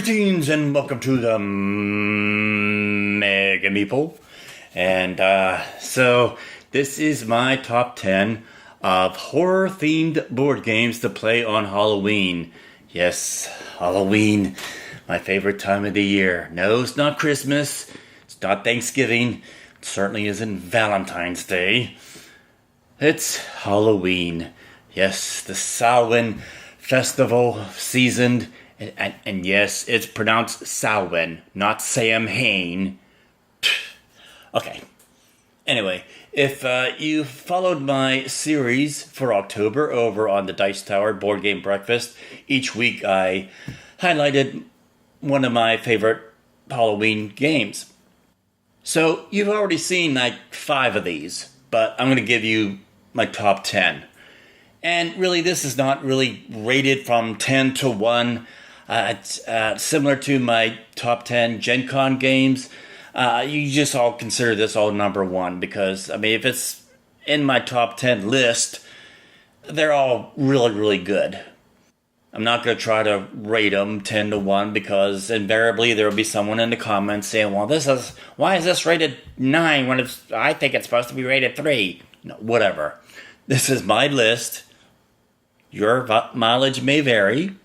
Greetings and welcome to the Mega Meeple. And so this is my top 10 of horror-themed board games to play on Halloween. Yes, Halloween, my favorite time of the year. No, it's not Christmas. It's not Thanksgiving. It certainly isn't Valentine's Day. It's Halloween. Yes, the Samhain festival season. And yes, it's pronounced Samhain, not Sam Hain. Okay. Anyway, if you followed my series for October over on the Dice Tower Board Game Breakfast, each week I highlighted one of my favorite Halloween games. So you've already seen like 5 of these, but I'm going to give you my top 10. And really, this is not really rated from 10 to 1. It's similar to my top 10 Gen Con games. You just all consider this all number 1 because, I mean, if it's in my top 10 list, they're all really, really good. I'm not going to try to rate them 10 to 1 because invariably there will be someone in the comments saying, well, why is this rated 9 when I think it's supposed to be rated 3? No, whatever. This is my list. Your mileage may vary.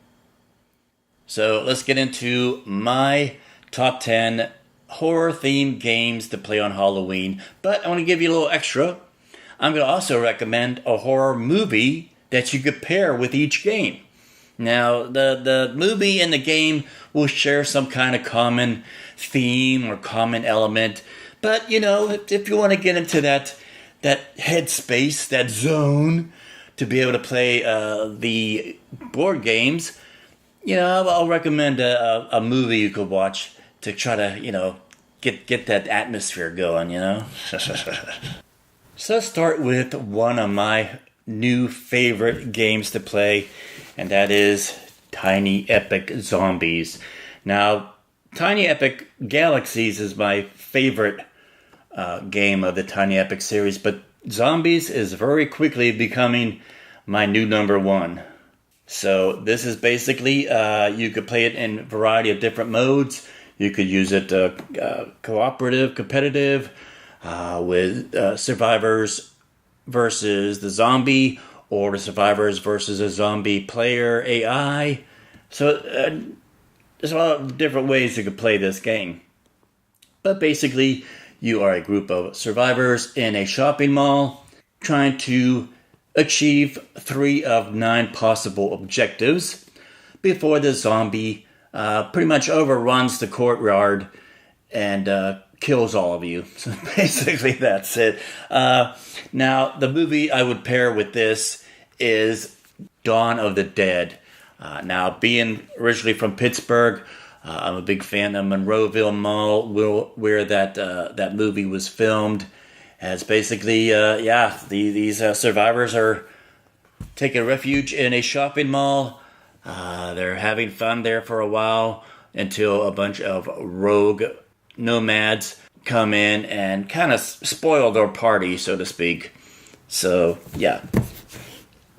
So let's get into my top 10 horror-themed games to play on Halloween. But I want to give you a little extra. I'm going to also recommend a horror movie that you could pair with each game. Now, the movie and the game will share some kind of common theme or common element. But, you know, if you want to get into that headspace, that zone, to be able to play the board games, you know, I'll recommend a movie you could watch to try to, you know, get that atmosphere going, you know. So let's start with one of my new favorite games to play, and that is Tiny Epic Zombies. Now, Tiny Epic Galaxies is my favorite game of the Tiny Epic series, but Zombies is very quickly becoming my new number 1. So this is basically, you could play it in a variety of different modes. You could use it cooperative, competitive, with survivors versus the zombie, or the survivors versus a zombie player AI. So there's a lot of different ways you could play this game. But basically, you are a group of survivors in a shopping mall trying to achieve 3 of 9 possible objectives before the zombie pretty much overruns the courtyard and kills all of you. So basically that's it. Now, the movie I would pair with this is Dawn of the Dead. Now, being originally from Pittsburgh, I'm a big fan of Monroeville Mall, where that movie was filmed. As basically, these survivors are taking refuge in a shopping mall. They're having fun there for a while until a bunch of rogue nomads come in and kind of spoil their party, so to speak. So, yeah.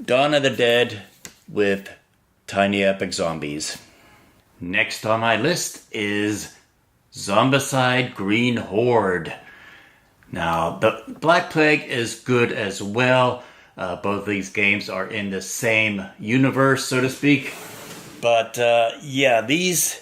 Dawn of the Dead with Tiny Epic Zombies. Next on my list is Zombicide Green Horde. Now, the Black Plague is good as well. Both of these games are in the same universe, so to speak. But, these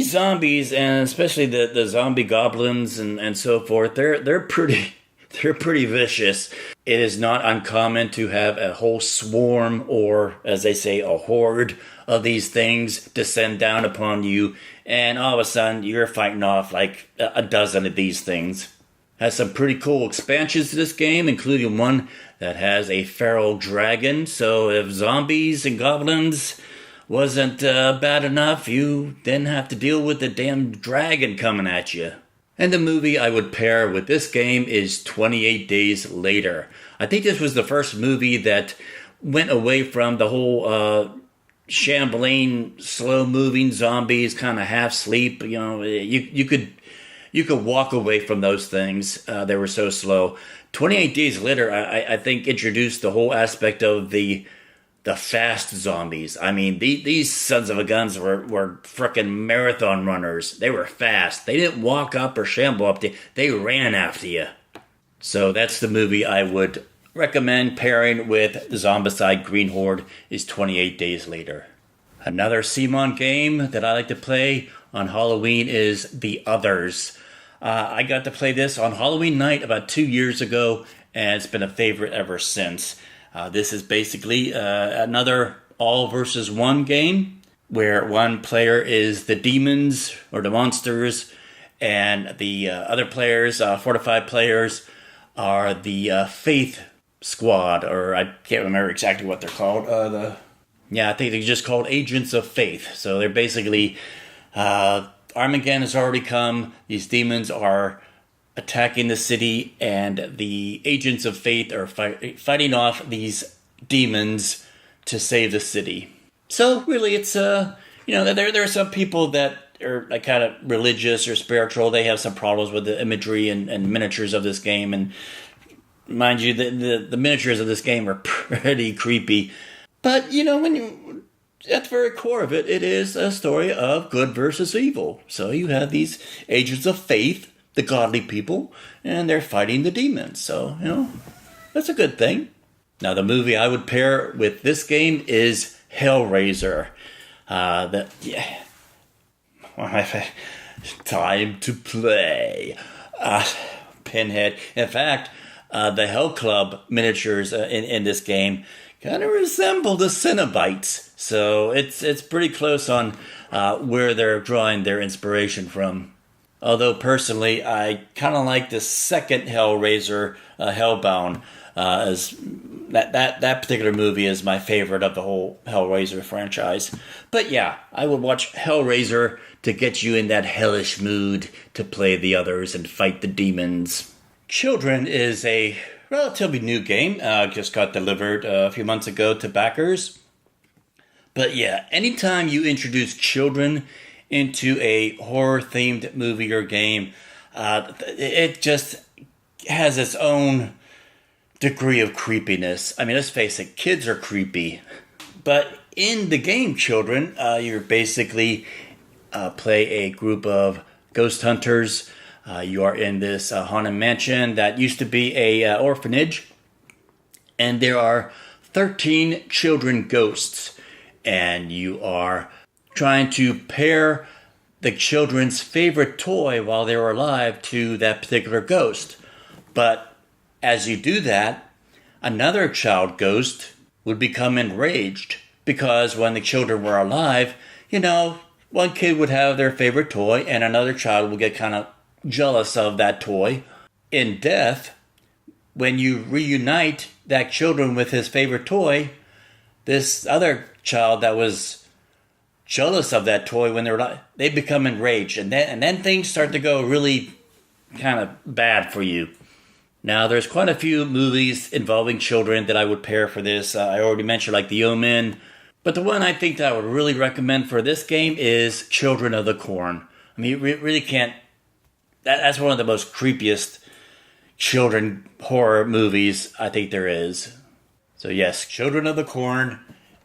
zombies, and especially the zombie goblins and so forth, they're pretty vicious. It is not uncommon to have a whole swarm, or, as they say, a horde of these things descend down upon you, and all of a sudden you're fighting off like a dozen of these things. Has some pretty cool expansions to this game, including one that has a feral dragon. So if zombies and goblins wasn't bad enough, you didn't have to deal with the damn dragon coming at you. And the movie I would pair with this game is 28 Days Later. I think this was the first movie that went away from the whole shambling, slow-moving zombies, kind of half-sleep. You know, you could walk away from those things. They were so slow. 28 Days Later, I think, introduced the whole aspect of the the fast zombies. I mean, these sons of a guns were frickin' marathon runners. They were fast. They didn't walk up or shamble up to you. They ran after you. So that's the movie I would recommend pairing with Zombicide Green Horde is 28 Days Later. Another CMON game that I like to play on Halloween is The Others. I got to play this on Halloween night about 2 years ago, and it's been a favorite ever since. This is basically another all versus one game where one player is the demons or the monsters, and the other players, 4 to 5 players, are the faith squad, or I can't remember exactly what they're called. I think they're just called Agents of Faith. So they're basically, Armageddon has already come. These demons are attacking the city, and the Agents of Faith are fighting off these demons to save the city. So really, it's there are some people that are like kind of religious or spiritual. They have some problems with the imagery and miniatures of this game, and mind you, the miniatures of this game are pretty creepy. But at the very core of it, it is a story of good versus evil. So you have these Agents of Faith, the godly people, and they're fighting the demons. So, that's a good thing. Now, the movie I would pair with this game is Hellraiser. Time to play. Pinhead. In fact, the Hell Club miniatures in this game kind of resemble the Cenobites. So it's pretty close on where they're drawing their inspiration from. Although personally, I kind of like the second Hellraiser, Hellbound, as that particular movie is my favorite of the whole Hellraiser franchise. But yeah, I would watch Hellraiser to get you in that hellish mood to play the others and fight the demons. Children is a relatively new game. Just got delivered a few months ago to backers. But yeah, anytime you introduce children into a horror-themed movie or game, it just has its own degree of creepiness. I mean, let's face it, kids are creepy. But in the game Children, you're basically play a group of ghost hunters. You are in this haunted mansion that used to be a orphanage. And there are 13 children ghosts. And you are trying to pair the children's favorite toy while they were alive to that particular ghost. But as you do that, another child ghost would become enraged because when the children were alive, one kid would have their favorite toy and another child would get kind of jealous of that toy. In death, when you reunite that children with his favorite toy, this other child that was jealous of that toy when they become enraged, and then things start to go really kind of bad for you. Now, there's quite a few movies involving children that I would pair for this. I already mentioned like The Omen, but the one I think that I would really recommend for this game is Children of the Corn. I mean, you really can't. That's one of the most creepiest children horror movies I think there is. So yes, Children of the Corn,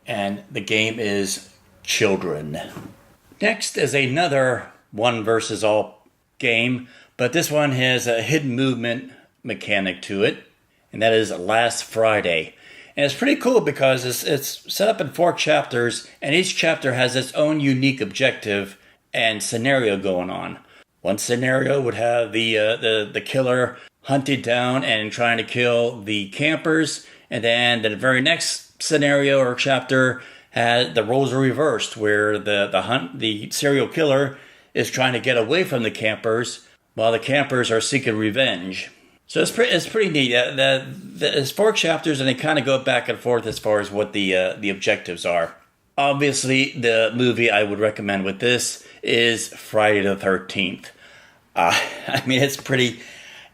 and the game is Children. Next is another one versus all game, but this one has a hidden movement mechanic to it, and that is Last Friday. And it's pretty cool because it's set up in 4 chapters, and each chapter has its own unique objective and scenario going on. One scenario would have the killer hunted down and trying to kill the campers, and then the very next scenario or chapter had the roles are reversed, where the serial killer is trying to get away from the campers while the campers are seeking revenge. So it's pretty neat. There's 4 chapters, and they kind of go back and forth as far as what the objectives are. Obviously, the movie I would recommend with this is Friday the 13th. I mean, it's pretty.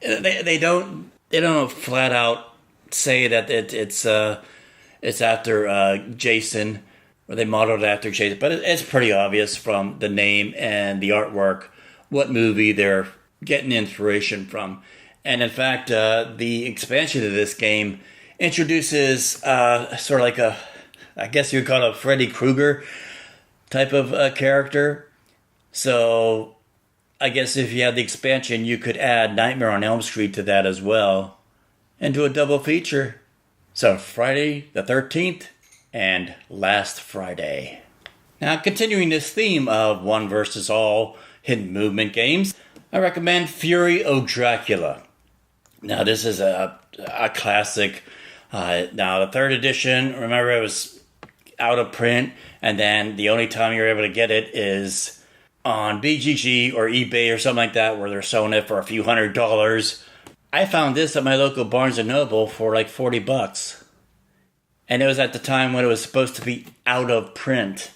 They don't flat out say that it's after Jason, or they modeled it after Jason, but it's pretty obvious from the name and the artwork what movie they're getting inspiration from. And in fact, the expansion of this game introduces sort of like a I guess you'd call it a Freddy Krueger type of character. So I guess if you had the expansion, you could add Nightmare on Elm Street to that as well and do a double feature. So Friday the 13th and Last Friday. Now, continuing this theme of one versus all hidden movement games, I recommend Furio Dracula. Now, this is a classic. Now, the third edition, remember, it was out of print, and then the only time you're able to get it is on BGG or eBay or something like that, where they're selling it for a few $100s. I found this at my local Barnes & Noble for like $40. And it was at the time when it was supposed to be out of print.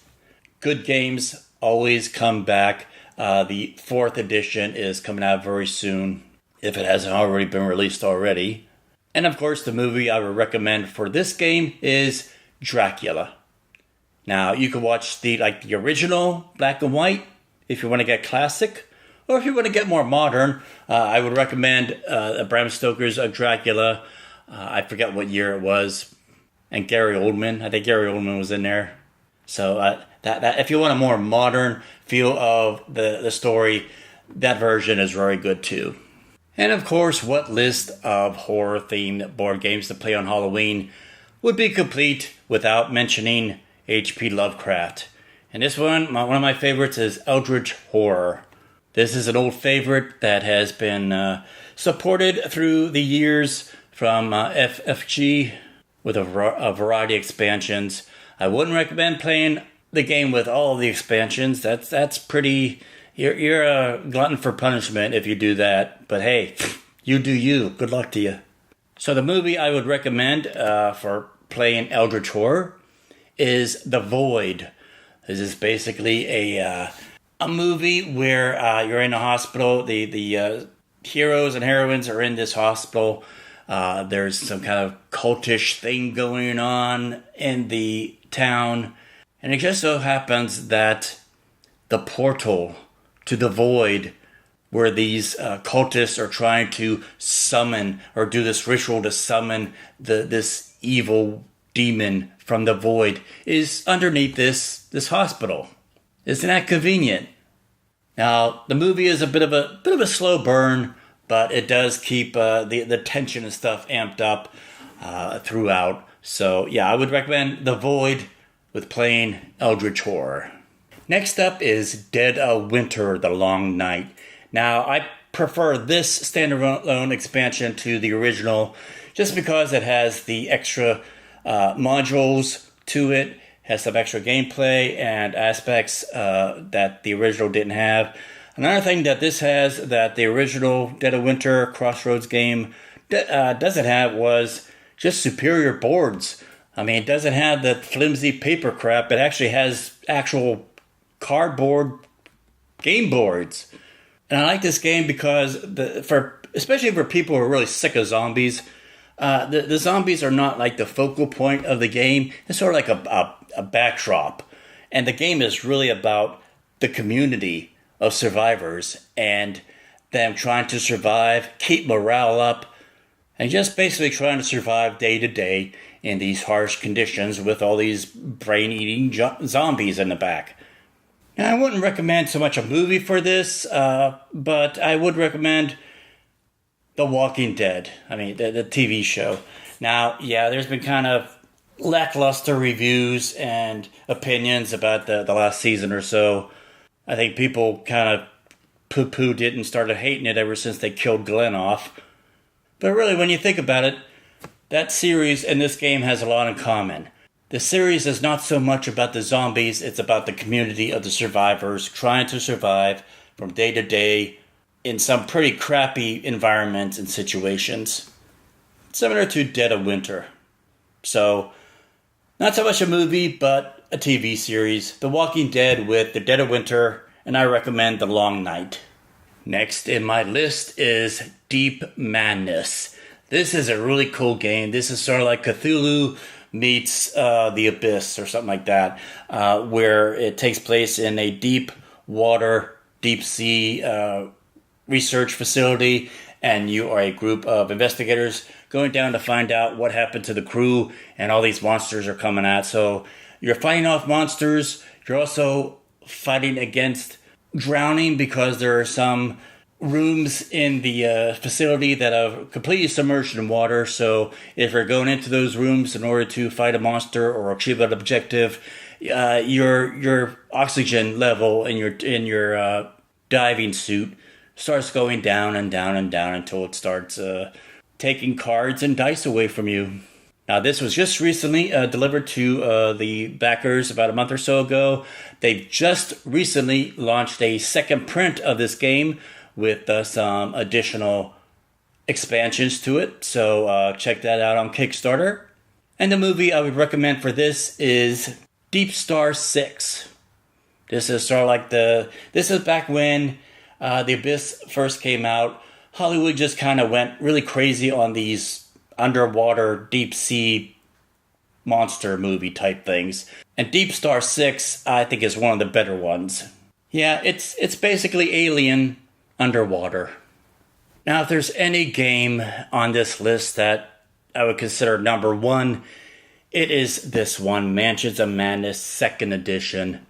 Good games always come back. The 4th edition is coming out very soon, if it hasn't already been released already. And of course, the movie I would recommend for this game is Dracula. Now, you can watch the original black and white if you want to get classic, or if you want to get more modern. I would recommend Bram Stoker's Dracula. I forget what year it was, and Gary Oldman. I think Gary Oldman was in there. So that if you want a more modern feel of the story, that version is very good too. And of course, what list of horror-themed board games to play on Halloween would be complete without mentioning H.P. Lovecraft. And this one of my favorites is Eldritch Horror. This is an old favorite that has been supported through the years from FFG with a variety of expansions. I wouldn't recommend playing the game with all the expansions. That's pretty... You're a glutton for punishment if you do that. But hey, you do you. Good luck to you. So the movie I would recommend for playing Eldritch Horror is The Void. This is basically a movie where you're in a hospital. The heroes and heroines are in this hospital. There's some kind of cultish thing going on in the town. And it just so happens that the portal to the void, where these cultists are trying to summon or do this ritual to summon this evil demon from the void, is underneath this hospital. Isn't that convenient? Now, the movie is a bit of a slow burn, but it does keep the tension and stuff amped up throughout. So yeah, I would recommend The Void with playing Eldritch Horror. Next up is Dead of Winter, The Long Night. Now, I prefer this standalone expansion to the original just because it has the extra modules to it, has some extra gameplay and aspects that the original didn't have. Another thing that this has that the original Dead of Winter Crossroads game doesn't have was just superior boards. I mean, it doesn't have the flimsy paper crap. It actually has actual cardboard game boards. And I like this game because especially for people who are really sick of zombies, the zombies are not like the focal point of the game. It's sort of like a backdrop. And the game is really about the community of survivors and them trying to survive, keep morale up, and just basically trying to survive day to day in these harsh conditions with all these brain-eating zombies in the back. Now, I wouldn't recommend so much a movie for this, but I would recommend The Walking Dead. I mean, the TV show. Now, yeah, there's been kind of lackluster reviews and opinions about the last season or so. I think people kind of poo-pooed it and started hating it ever since they killed Glenn off. But really, when you think about it, that series and this game has a lot in common. The series is not so much about the zombies, it's about the community of the survivors trying to survive from day to day in some pretty crappy environments and situations. Similar to Dead of Winter. So, not so much a movie, but a TV series. The Walking Dead with the Dead of Winter, and I recommend The Long Night. Next in my list is Deep Madness. This is a really cool game. This is sort of like Cthulhu meets The Abyss or something like that, where it takes place in a deep water, deep sea research facility, and you are a group of investigators going down to find out what happened to the crew, and all these monsters are coming out. So you're fighting off monsters. You're also fighting against drowning because there are some rooms in the facility that are completely submerged in water. So if you're going into those rooms in order to fight a monster or achieve an objective, your oxygen level in your diving suit starts going down and down and down until it starts taking cards and dice away from you. Now, this was just recently delivered to the backers about a month or so ago. They've just recently launched a second print of this game with some additional expansions to it. So check that out on Kickstarter. And the movie I would recommend for this is Deep Star 6. This is sort of like this is back when The Abyss first came out. Hollywood just kind of went really crazy on these underwater deep sea monster movie type things. And Deep Star 6, I think, is one of the better ones. Yeah, it's basically Alien underwater. Now, if there's any game on this list that I would consider number one, it is this one, Mansions of Madness 2nd Edition.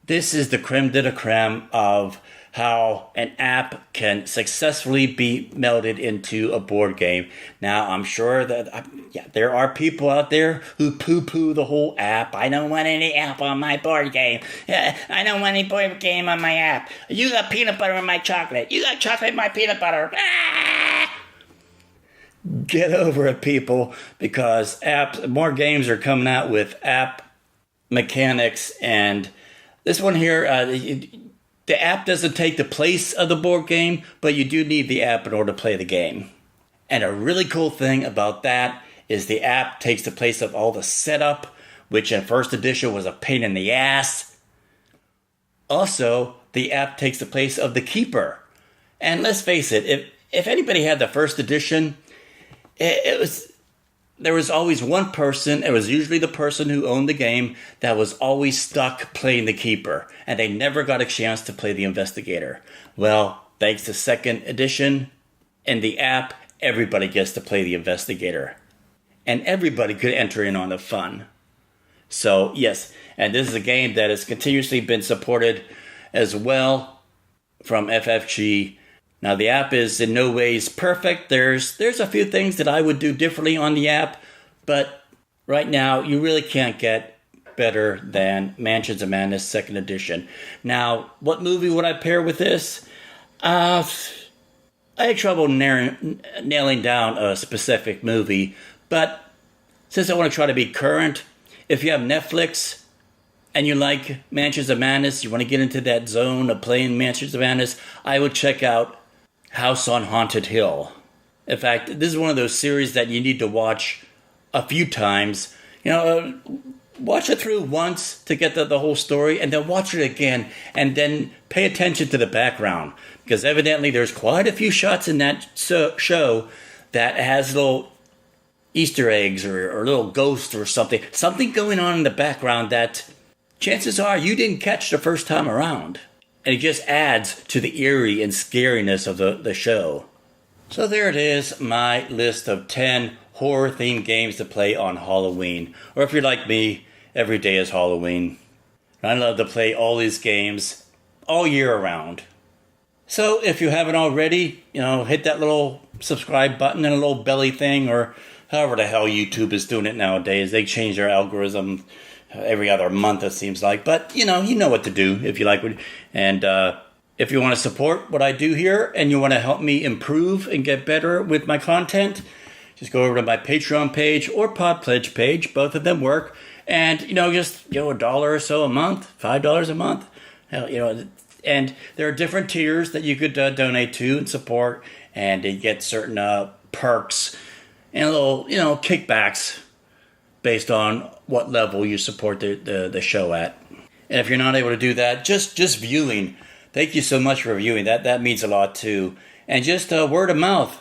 This is the creme de la creme of how an app can successfully be melded into a board game. Now, I'm sure that there are people out there who poo-poo the whole app. I don't want any app on my board game. I don't want any board game on my app. You got peanut butter in my chocolate. You got chocolate in my peanut butter. Ah! Get over it, people, because more games are coming out with app mechanics, and this one here, the app doesn't take the place of the board game, but you do need the app in order to play the game. And a really cool thing about that is the app takes the place of all the setup, which in first edition was a pain in the ass. Also, the app takes the place of the keeper. And let's face it, if anybody had the first edition, there was always one person, it was usually the person who owned the game, that was always stuck playing the keeper, and they never got a chance to play the investigator. Well, thanks to 2nd edition and the app, everybody gets to play the investigator. And everybody could enter in on the fun. So, yes, and this is a game that has continuously been supported as well from FFG. Now, the app is in no ways perfect. There's a few things that I would do differently on the app, but right now, you really can't get better than Mansions of Madness 2nd Edition. Now, what movie would I pair with this? I had trouble nailing down a specific movie, but since I want to try to be current, if you have Netflix and you like Mansions of Madness, you want to get into that zone of playing Mansions of Madness, I would check out House on Haunted Hill. In fact, this is one of those series that you need to watch a few times. Watch it through once to get the whole story, and then watch it again, and then pay attention to the background, because evidently there's quite a few shots in that show that has little Easter eggs or little ghosts or something going on in the background that chances are you didn't catch the first time around. And it just adds to the eerie and scariness of the show. So there it is, my list of 10 horror-themed games to play on Halloween. Or if you're like me, every day is Halloween. I love to play all these games all year around. So if you haven't already, hit that little subscribe button and a little belly thing, or however the hell YouTube is doing it nowadays. They change their algorithm every other month, it seems like. But, you know what to do if you like it. And if you want to support what I do here and you want to help me improve and get better with my content, just go over to my Patreon page or PodPledge page. Both of them work. And, just, $1 or so a month, $5 a month. And there are different tiers that you could donate to and support. And you get certain perks and little, kickbacks based on what level you support the show at. And if you're not able to do that, just viewing. Thank you so much for viewing. That means a lot too. And just word of mouth.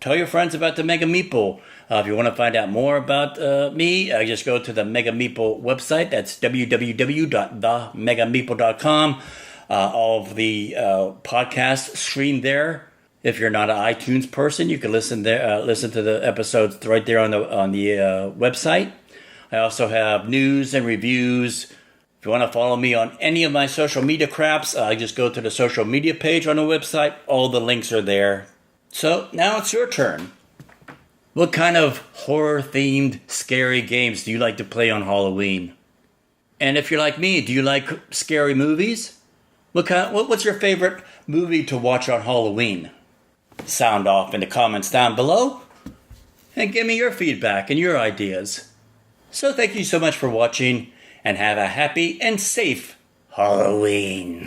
Tell your friends about the Mega Meeple. If you want to find out more about me, just go to the Mega Meeple website. That's www.themegameeple.com. all of the podcasts streamed there. If you're not an iTunes person, you can listen there. Listen to the episodes right there on the website. I also have news and reviews. If you want to follow me on any of my social media craps, just go to the social media page on the website. All the links are there. So now it's your turn. What kind of horror-themed scary games do you like to play on Halloween? And if you're like me, do you like scary movies? What's your favorite movie to watch on Halloween? Sound off in the comments down below and give me your feedback and your ideas. So thank you so much for watching and have a happy and safe Halloween.